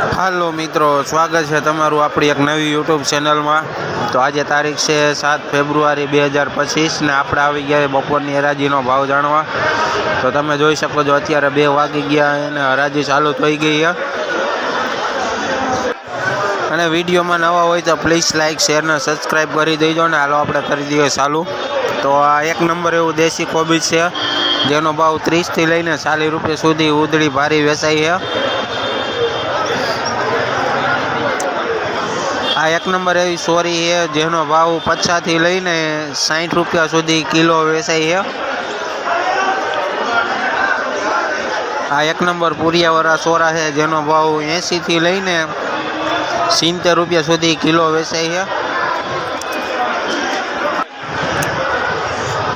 હાલો મિત્રો, સ્વાગત છે તમારું આપણી એક નવી યુટ્યુબ ચેનલમાં। તો આજે તારીખ છે 7 ફેબ્રુઆરી 2025 ને આપણે આવી ગયા બપોરની હરાજીનો ભાવ જાણવા। તો તમે જોઈ શકો છો અત્યારે 2 વાગી ગયા અને હરાજી ચાલુ થઈ ગઈ છે। અને વિડીયોમાં નવા હોય તો પ્લીઝ લાઇક શેર ને સબસ્ક્રાઈબ કરી દેજો ને હાલો આપણે કરી દઈએ ચાલુ। તો આ એક નંબર એવું દેશી કોબીજ છે જેનો ભાવ 30 થી લઈને 40 રૂપિયા સુધી ઉધડી ભારી વેચાઈ છે। આ એક નંબર એવી સોરી છે જેનો ભાવ 50 થી લઈને 60 રૂપિયા સુધી કિલો વેચાય છે। આ એક નંબર પૂરિયાવાળા સોરા છે જેનો ભાવ 80 થી લઈને 70 રૂપિયા સુધી કિલો વેચાય છે।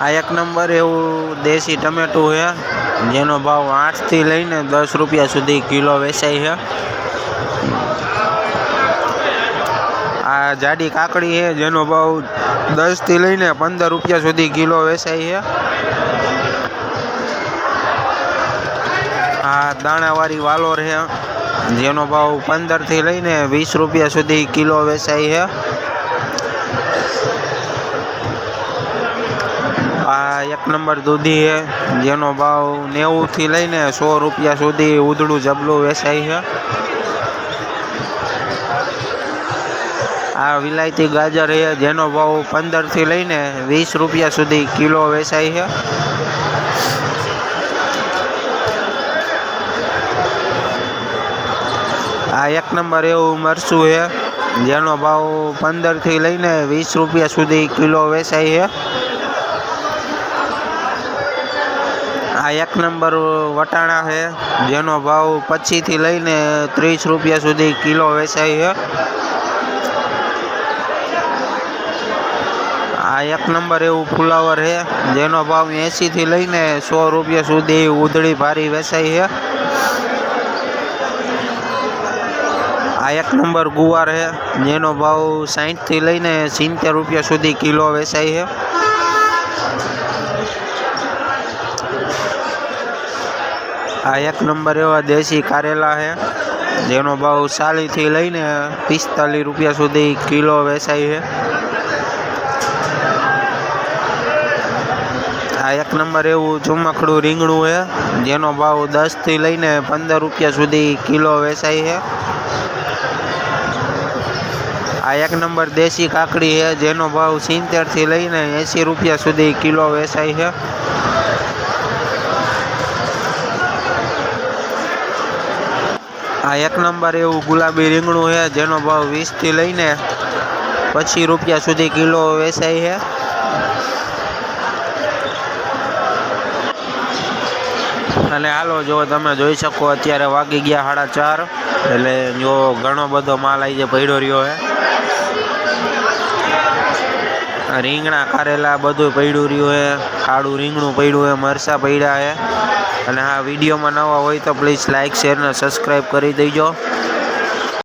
આ એક નંબર એવું દેશી ટમેટું છે જેનો ભાવ 8 થી લઈને 10 રૂપિયા સુધી કિલો વેચાય છે। આ જાડી કાકડી છે જેનો ભાવ 10 થી લઈને 15 રૂપિયા સુધી કિલો વેચાય છે। આ દાણાવાળી વાલોર છે જેનો ભાવ 15 થી લઈને 20 રૂપિયા સુધી કિલો વેચાય છે। આ એક નંબર દૂધી છે જેનો ભાવ 90 થી લઈને 100 રૂપિયા સુધી ઉધડું જબલું વેચાય છે। આ વિલાયતી ગાજર છે જેનો ભાવ 15 થી લઈને 20 રૂપિયા સુધી કિલો વેચાય છે। આ એક નંબર એવું મરચું છે જેનો ભાવ 15 થી લઈને 20 રૂપિયા સુધી કિલો વેચાય છે। આ એક નંબર વટાણા છે જેનો ભાવ 25 થી લઈને 30 રૂપિયા સુધી કિલો વેચાય છે। આ એક નંબર એવું ફુલાવર છે જેનો ભાવ 80 થી લઈને 100 રૂપિયા સુધી ઉધડી ભારી વેચાય છે। આ એક નંબર ગુવાર છે જેનો ભાવ 60 થી લઈને 70 રૂપિયા સુધી કિલો વેચાય છે। આ એક નંબર એવા દેશી કારેલા છે જેનો ભાવ 40 થી લઈને 45 રૂપિયા સુધી કિલો વેચાય છે। આ એક નંબર એવું ચુમકડું રીંગણું છે જેનો ભાવ 10 થી લઈને 15 રૂપિયા સુધી કિલો વેચાય છે। આ એક નંબર દેશી કાકડી છે જેનો ભાવ 70 થી લઈને 80 રૂપિયા સુધી કિલો વેચાય છે। આ એક નંબર એવું ગુલાબી રીંગણું છે જેનો ભાવ 20 થી લઈને 25 રૂપિયા સુધી કિલો વેચાય છે। અને હાલો જો તમે જોઈ શકો અત્યારે વાગી ગયા 4:30 એટલે જો ઘણો બધો માલ આવી જે પડ્યો રહ્યો છે। રીંગણા કારેલા બધું પડ્યું રહ્યું છે, કાળું રીંગણું પડ્યું છે, મરચાં પડ્યા છે। અને આ વિડીયોમાં નવા હોય તો પ્લીઝ લાઇક શેર ને સબસ્ક્રાઈબ કરી દેજો।